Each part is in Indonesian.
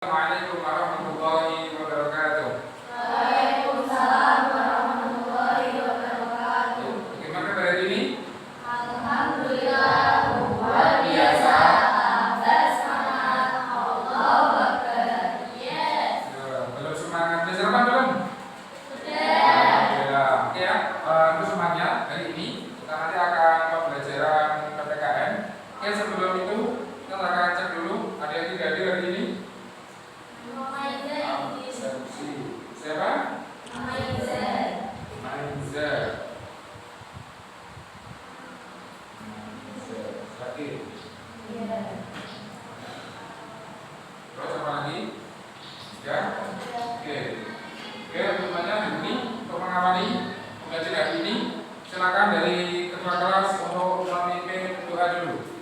Assalamualaikum warahmatullahi wabarakatuh. Waalaikumsalam warahmatullahi wabarakatuh. Bagaimana hari ini? Alhamdulillah, luar biasa. Semangat, Allahu Akbar. Yes. Belum semangat, sudah sarapan belum? Sudah. Alhamdulillah. Oke ya, untuk semuanya hari ini kita nanti akan pembelajaran PPKN. Oke, sebelum itu kita akan cek dulu ada yang tidak hadir hari ini. Siapa? Mainza. Sakit. Terus apa lagi? Ya. Oke. Oke, teman-temannya hari ini untuk mengawali pembelajaran hari ini, silakan dari ketua kelas untuk memimpin doa dulu.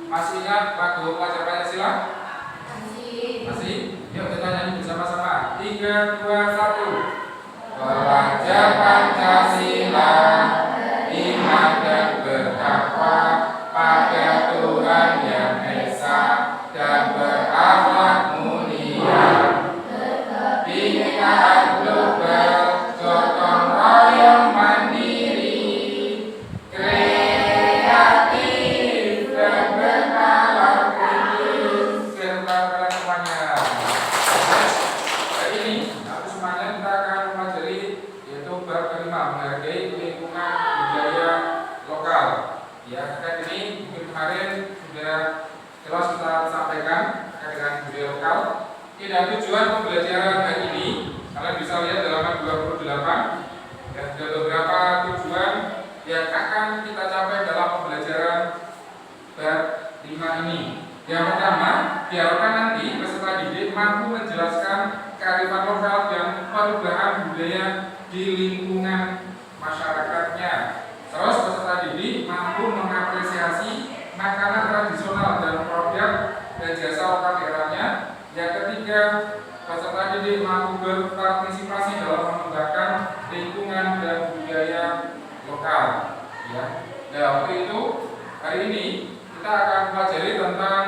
Masih ingat lagu pelajar Pancasila? Masih? Yuk kita nyanyi bersama-sama. 3, 2, 1. Pelajar Pancasila, iman dan bertakwa pada Tuhan Yang Esa dan berakhlak mulia. Bineka global, gotong royong mandiri, kreatif dan bernalar kritis. Selamat semuanya. Hari ini aku semuanya kita akan mempelajari yaitu bab kelima, menghargai lingkungan budaya lokal. Ya, kan ini mungkin kemarin sudah jelas kita sampaikan terkait dengan budaya lokal. Dan tujuan pembelajaran hari ini kalian bisa lihat di halaman 28. Dan ada beberapa tujuan yang akan kita capai dalam pembelajaran bab 5 ini. Yang pertama, diharapkan nanti peserta didik mampu menjelaskan kearifan lokal dan perubahan budaya di lingkungan masyarakatnya. Terus peserta didik mampu mengapresiasi makanan tradisional dan produk dan jasa lokal daerahnya. Yang ketiga, peserta didik mampu berpartisipasi dalam mengembangkan lingkungan dan budaya lokal. Ya. Nah, untuk itu hari ini kita akan pelajari tentang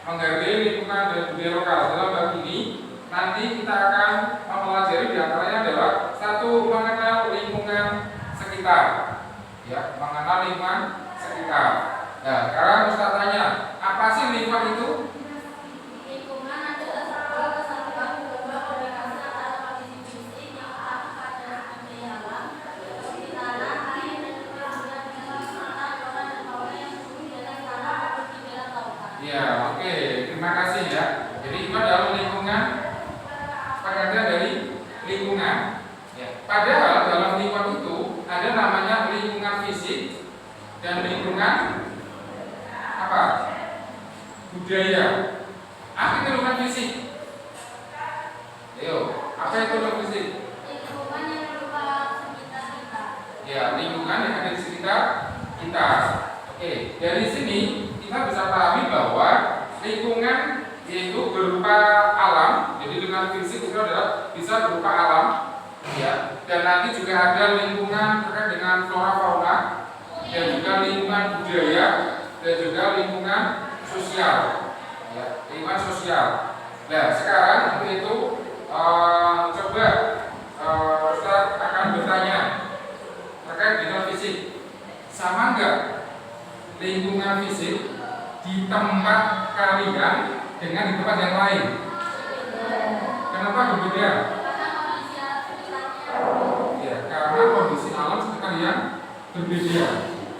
menghargai lingkungan dan budaya lokal. Dalam bab ini nanti kita akan mempelajari diantaranya adalah satu, mengenal lingkungan sekitar. Ya, mengenal lingkungan sekitar. Nah, sekarang Ustaz tanya, apa sih lingkungan itu? Ya, oke, terima kasih ya. Jadi itu adalah lingkungan, pengertian dari lingkungan. Ya. Padahal dalam lingkungan itu ada namanya lingkungan fisik dan lingkungan apa? Budaya. Apa itu lingkungan fisik? Ayo, apa itu lingkungan fisik? Lingkungan yang berupa sekitar kita. Ya, lingkungan yang ada di sekitar kita. Oke, dari sini kita bisa pahami bahwa lingkungan yaitu berupa alam. Jadi lingkungan fisik itu adalah bisa berupa alam, ya. Dan nanti juga ada lingkungan terkait dengan flora fauna, dan juga lingkungan budaya, dan juga lingkungan sosial, ya, lingkungan sosial. Nah, sekarang itu coba Ustaz akan bertanya terkait dengan fisik. Sama enggak lingkungan fisik di tempat kalian dengan di tempat yang lain? Kenapa berbeda? Ya, karena kondisi alam sekitar yang berbeda.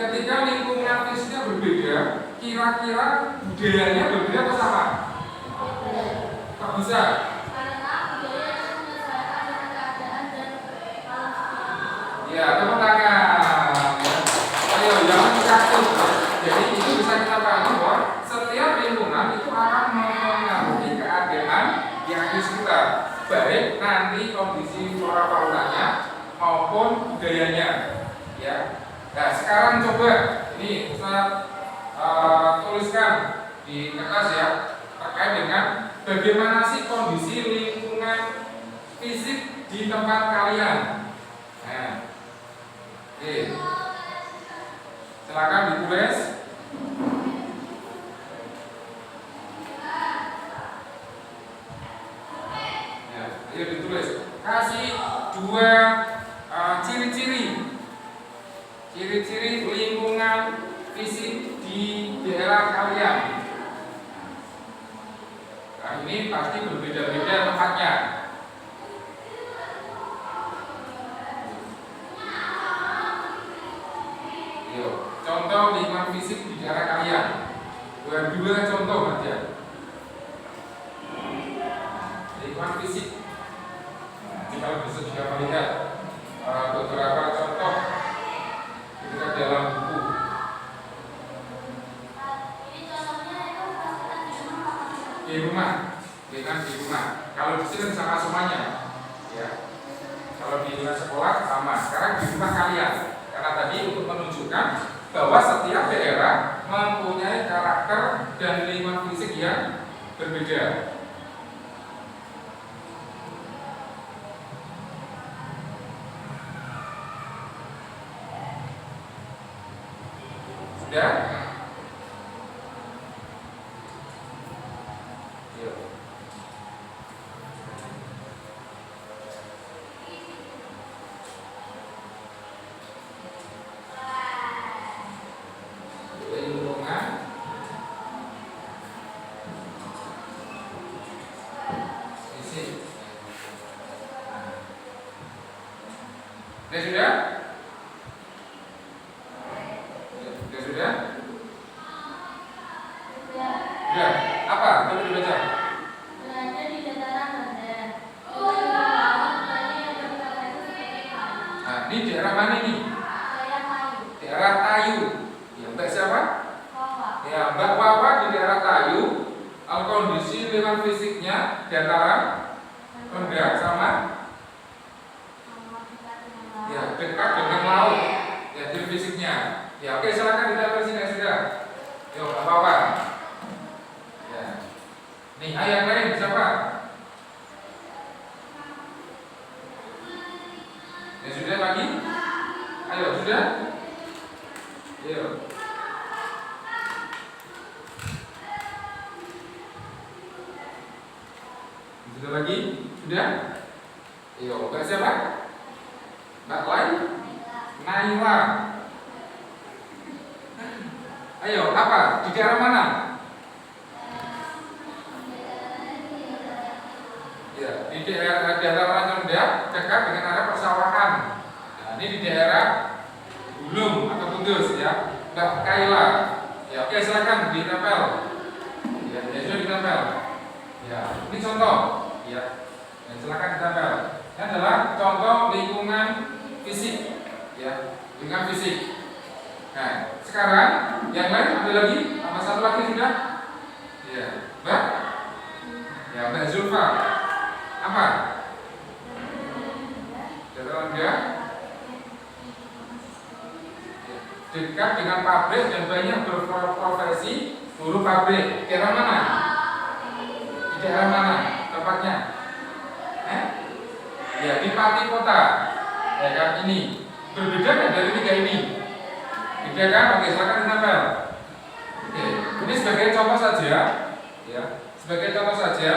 Ketika lingkungan fisiknya berbeda, kira-kira budayanya berbeda atau sama? Tak bisa. Ya, tepuk tangan. Ayo, jangan takut. Jadi itu bisa kita pahami bahwa setiap lingkungan itu akan mempengaruhi keadaan yang di sekitar, baik nanti kondisi flora faunanya maupun budayanya. Ya. Nah, sekarang coba ini Ustaz tuliskan di kertas ya terkait dengan bagaimana sih kondisi lingkungan fisik di tempat kalian. Nah, oke. Silakan ditulis. Ya, ayo ditulis. Kasih dua ciri-ciri lingkungan fisik di daerah kalian. Nah, ini pasti berbeda-beda tempatnya. Yuk, contoh lingkungan fisik di daerah kalian. Dua contoh saja. Lingkungan fisik. Kita bisa juga melihat beberapa contoh ketika dalam buku. Di rumah, di rumah. Kalau di sini sama semuanya, ya. Kalau di luar sekolah sama. Sekarang di rumah kalian. Karena tadi untuk menunjukkan bahwa setiap daerah mempunyai karakter dan lingkungan fisik yang berbeda. Sudah? Yuk. Lingkungan fisik. Sudah? Sudah? Ya, apa? Coba dibaca. Berada di dataran rendah. Nah, ini daerah mana ini? Daerah Tayu. Ya, Mbak siapa? Ya, Mbak Wawa di daerah Tayu. Kondisi lingkungan fisiknya dataran rendah sama ya dekat dengan laut. Ya, jadi fisiknya. Ya, oke, silakan ditempel sini sudah. Yuk, Mbak Wawa. Ya. Nih, yang lain siapa? Ya sudah lagi? Ayo, sudah? Yuk. Sudah lagi? Sudah? Ayo, Mbak siapa? Mbak Lai? Naila. Ayo, apa? Di daerah mana? Ya, di daerah rendah dekat dengan area persawahan. Nah, ini di daerah Bulung atau Kudus ya. Mbak Kaila. Ya, oke, silakan ditempel. Ya, sudah ditempel. Ya, ini contoh. Ya, silakan ditempel. Ini adalah contoh lingkungan fisik. Ya, lingkungan fisik. Nah, sekarang yang lain ada lagi? Tambah satu lagi sudah? Ya, Mbak. Ya, Mbak Zulfa. Apa? Dataran rendah. dekat dengan pabrik dan banyak berprofesi buruh pabrik. Daerah mana? Di daerah mana tempatnya? Ya di Pati Kota. Ya kan ini. Berbeda kan dari tiga ini? Beda kan? Oke, silakan ditempel. Oke, ini sebagai contoh saja, ya, sebagai contoh saja,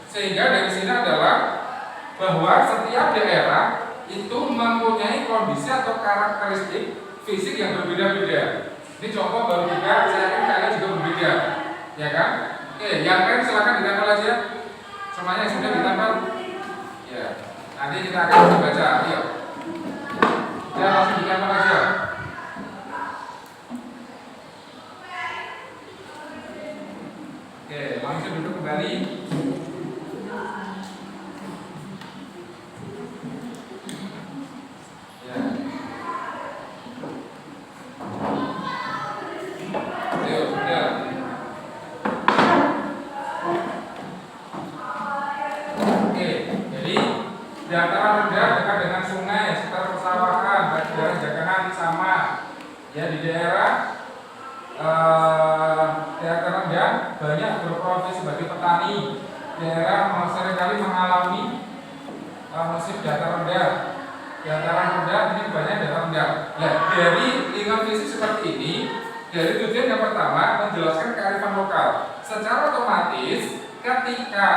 sehingga dari sini adalah bahwa setiap daerah itu mempunyai kondisi atau karakteristik fisik yang berbeda-beda. Ini contoh baru juga, saya yakin kalian juga berbeda, ya kan? Oke, yang lain silakan ditempel aja. Semuanya sudah ditempel. Ya, nanti kita akan baca. Ayo, ya langsung ditempel aja. Oke, langsung duduk kembali. Ya. Ayo, sudah. Oke, jadi dataran rendah dekat dengan sungai, sekitar persawahan, baik daerah Jaganan sama. Ya di daerah rendah banyak berprofesi sebagai petani. Daerah seringkali mengalami musim datar rendah. Dataran rendah ini banyak dataran rendah. Nah, dari lingkungan fisik seperti ini, dari tujuan yang pertama menjelaskan kearifan lokal. Secara otomatis, ketika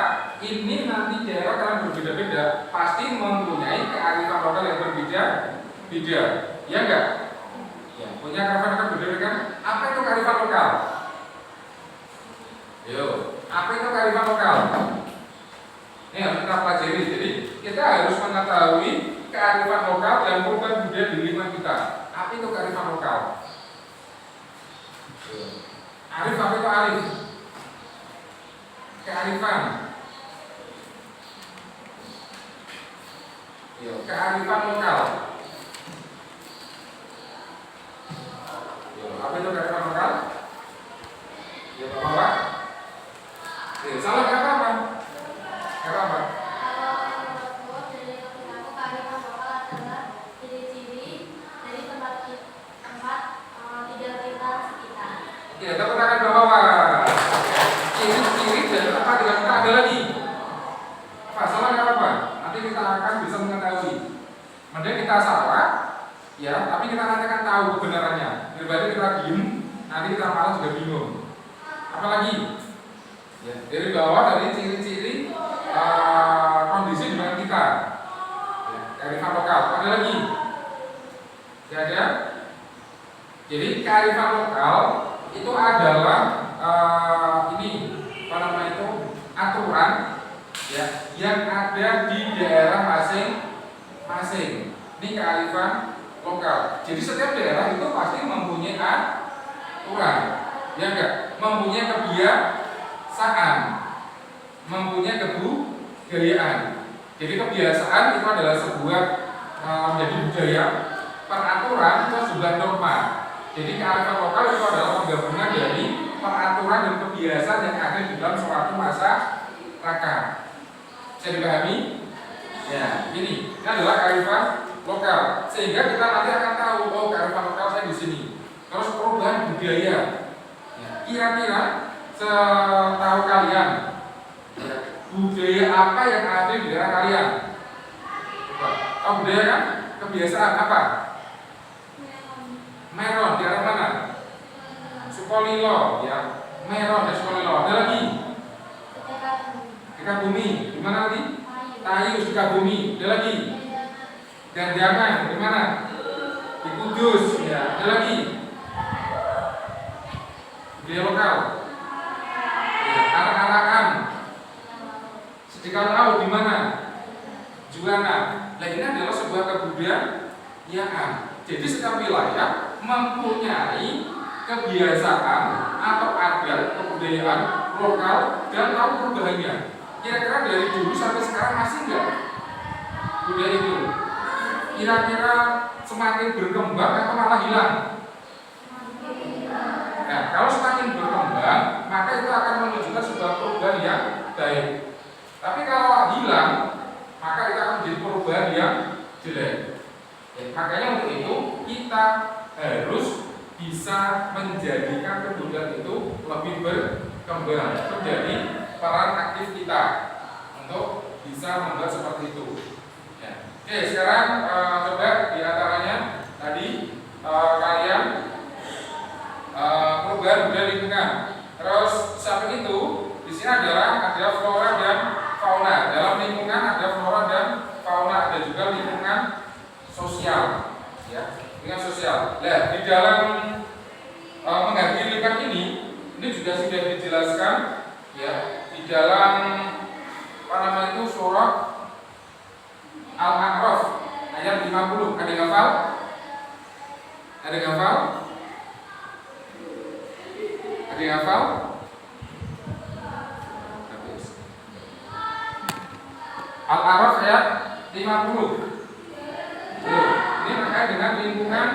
ini nanti daerah kalian berbeda-beda, pasti mempunyai kearifan lokal yang berbeda-beda. Ya enggak? Ya, punya kearifan lokal berbeda kan? Apa itu kearifan lokal? Yo, apa itu kearifan lokal? Ini harus kita pelajari. Jadi kita harus mengetahui kearifan lokal dan perubahan budaya di lingkungan kita. Apa itu kearifan lokal? Arif, apa itu arif? Kearifan. Yo, kearifan lokal. Yo, apa itu kearifan lokal? Ya, Bapak. Salah kata apa? Kata apa? Ya, tepuk tangan bawah. Ciri-ciri dari tempat tinggal kita ada lagi. Apa? Salah nggak apa-apa. Nanti kita akan bisa mengetahui. Mending kita salah, ya, tapi kita nanti akan tahu kebenarannya. Daripada kita diem, nanti kita malah juga bingung. Apalagi? Ya, dari bawah dari ciri-ciri kondisi di mana kita. Ya, kearifan lokal. Ada lagi? Ya ada. Jadi kearifan lokal itu adalah ini apa namanya itu aturan ya yang ada di daerah masing-masing. Ini kearifan lokal. Jadi setiap daerah itu pasti mempunyai aturan, ya enggak? Mempunyai kebiasaan, mempunyai kebudayaan. Jadi kebiasaan itu adalah sebuah menjadi budaya, peraturan itu sebuah norma. Jadi kearifan lokal itu adalah penggabungan dari peraturan dan kebiasaan yang ada di dalam suatu masyarakat. Bisa dipahami? Ya, ini adalah kearifan lokal. Sehingga kita nanti akan tahu, oh kearifan lokal saya di sini. Terus perubahan budaya. Ya, kira-kira setahu kalian, ya, budaya apa yang ada di daerah kalian? Oh, budaya kan? Kebiasaan apa? Meron, di arah mana? Sukolilo, ya. Meron dan Sukolilo. Ada lagi? Sukabumi. Di mana lagi? Tayu, Sukabumi. Ada lagi? Ganjangan, di mana? Di Kudus, ya. Ada lagi? Budaya lokal. Ya, anak-anakan. Sedikit tahu di mana? Juana. Nah, ini adalah sebuah kebudayaan. Jadi setiap wilayah mempunyai kebiasaan atau adat kebudayaan lokal dan tahu perubahannya. Kira-kira dari dulu sampai sekarang masih enggak budaya itu? Kira-kira semakin berkembang atau malah hilang? Nah, kalau semakin berkembang, maka itu akan menunjukkan sebuah perubahan yang baik. Tapi kalau hilang, maka itu akan menjadi perubahan yang jelek. Ya, makanya untuk itu kita harus menjadikan kebudayaan itu lebih berkembang, menjadi peran aktif kita untuk bisa membuat seperti itu. Ya. Oke, sekarang coba diantaranya tadi kalian perubahan budaya lingkungan. Terus samping itu di sini ada flora dan fauna. Dalam lingkungan ada flora dan fauna, ada juga lingkungan sosial. Ya, lingkungan sosial. Nah, di dalam menghargai lingkungan ini juga sudah dijelaskan ya di dalam itu surah Al-A'raf ayat 50. Ada yang hafal? Ada yang hafal? Ada yang hafal? Al-A'raf ayat 50. Ini terkait dengan lingkungan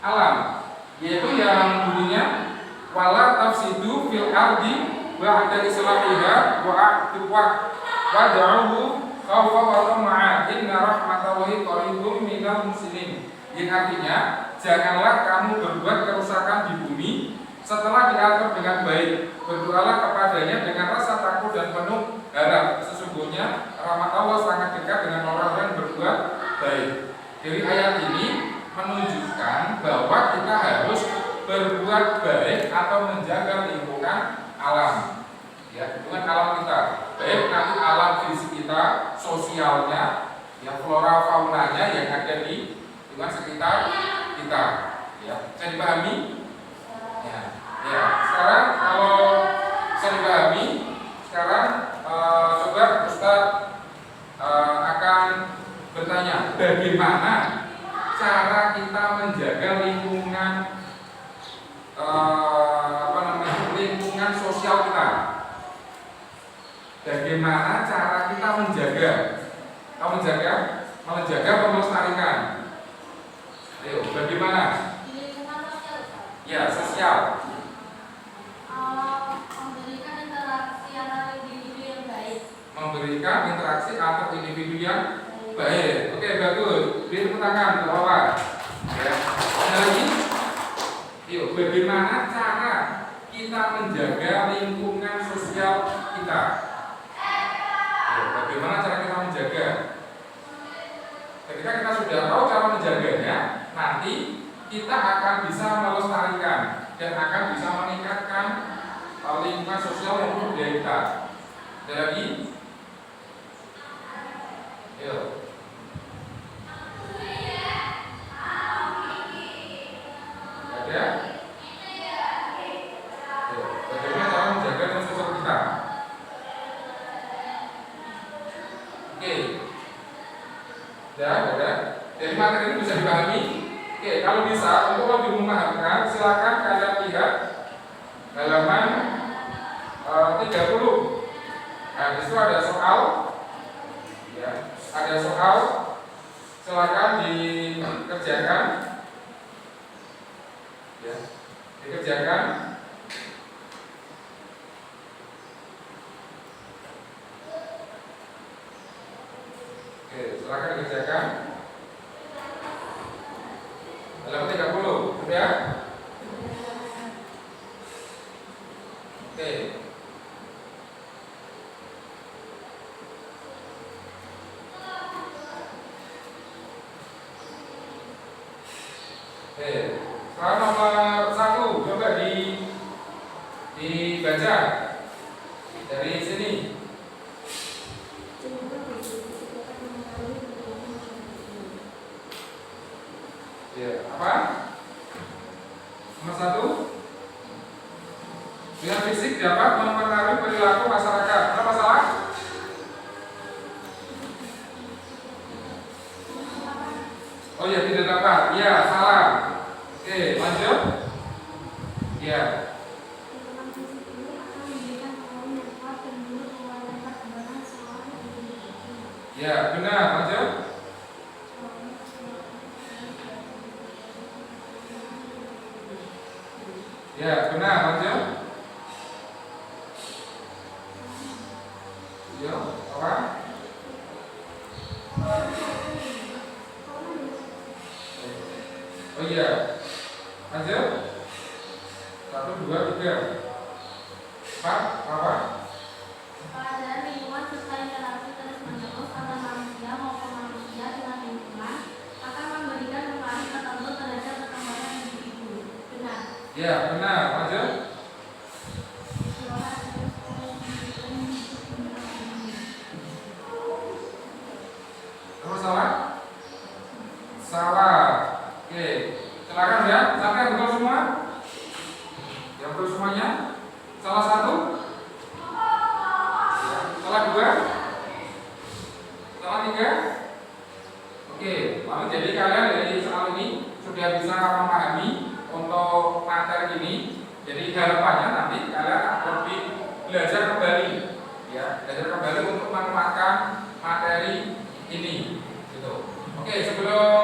alam, yaitu yang bunyinya wala tafsidu fil ardi ba'da islahiha wad'uhu khawfa wa tama'a inna rahmatallahi qaribum minal muslimin. Yang artinya, janganlah kamu berbuat kerusakan di bumi setelah diatur dengan baik. Berdoalah kepadanya dengan rasa takut dan penuh harap. Sesungguhnya rahmat Allah sangat dekat dengan orang-orang yang berbuat baik. Dari ayat ini menunjukkan bahwa kita harus berbuat baik atau menjaga lingkungan alam. Ya, lingkungan alam kita. Baik nanti alam fisik kita, sosialnya, ya flora faunanya yang ada di lingkungan sekitar kita. Ya, bisa dipahami? Ya. Ya, sekarang kalau bisa dipahami, sekarang coba Ustaz akan bertanya, bagaimana cara kita menjaga lingkungan lingkungan sosial kita? Bagaimana cara kita menjaga melestarikan? Ayo, bagaimana? Lingkungan sosial. Ya, sosial. Memberikan interaksi antar individu yang baik. Memberikan interaksi antar individu yang baik. Oke, bagus. Beri tepuk tangan ke bawah. Ya. Ada lagi? Yuk, bagaimana cara kita menjaga lingkungan sosial kita? Yuk, bagaimana cara kita menjaga? Ketika kita sudah tahu cara menjaganya, nanti kita akan bisa melestarikan dan akan bisa meningkatkan lingkungan sosial maupun budaya kita. Ada lagi? Yuk. Ada? Yuk. Bagaimana cara menjaga lingkungan sosial kita? Oke. Ada? Dari materi ini bisa dipahami? Oke, kalau bisa untuk lebih memahamkan, silakan kalian lihat halaman 30. Nah, di situ ada soal, ya, ada soal, silakan dikerjakan, ya, dikerjakan. Oke, silakan dikerjakan. Halaman 30, sudah? Oke. Soal nomor 1 coba dibaca dari sini. Ya, apa? Nomor 1. Dengan fisik dapat mempengaruhi perilaku masyarakat. Ada masalah? Oh ya, tidak dapat. Ya, salah. Oke, lanjut. Ya. Ya, benar. Lanjut. Ya, benar. Lanjut. Ya, apa? Oh iya. Lanjut. 1, 2, 3. 4, apa? Pelajaran lingkungan serta interaksi terus-menerus antara manusia maupun manusia dengan lingkungan akan memberikan pengaruh tertentu terhadap perkembangan individu. Benar. Ya, benar. Lanjut. Terus salah? Salah. Oke, silakan ya. Sampai yang betul semua? Yang betul semuanya? Salah satu? Ya. Salah dua? Salah tiga? Oke, lalu jadi kalian dari soal ini sudah bisa memahami untuk materi ini. Jadi harapannya nanti kalian akan lebih belajar kembali, ya, belajar kembali untuk memanfaatkan materi ini, gitu. Oke, sebelum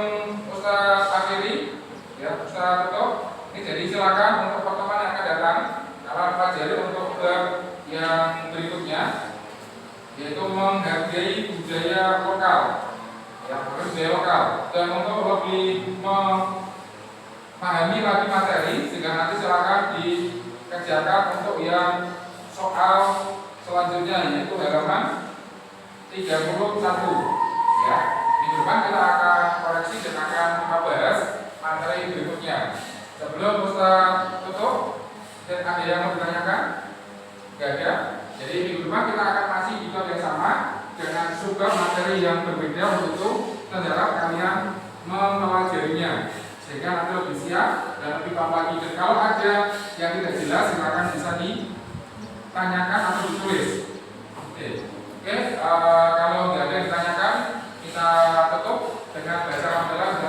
Ustaz akhiri, ya, Ustaz tutup. Ini jadi silakan untuk pertemuan yang akan datang kalian pelajari untuk bab yang berikutnya, yaitu menghargai budaya lokal, ya, budaya lokal. Dan untuk lebih memahami lagi materi, sehingga nanti silakan dikerjakan untuk yang soal selanjutnya, yaitu halaman 31. Ya, minggu depan kita akan koreksi dan akan kita bahas materi berikutnya. Sebelum Ustaz tutup, dan ada yang mau ditanyakan? Gak ada. Jadi minggu depan kita akan masih di yang sama dengan sumber materi yang berbeda untuk harap kalian mempelajarinya sehingga nanti lebih siap dan lebih paham lagi. Dan kalau ada yang tidak jelas silakan bisa ditanyakan atau ditulis. Oke, kalau nggak ada yang ditanyakan kita tutup dengan bahasa Alhamdulillah.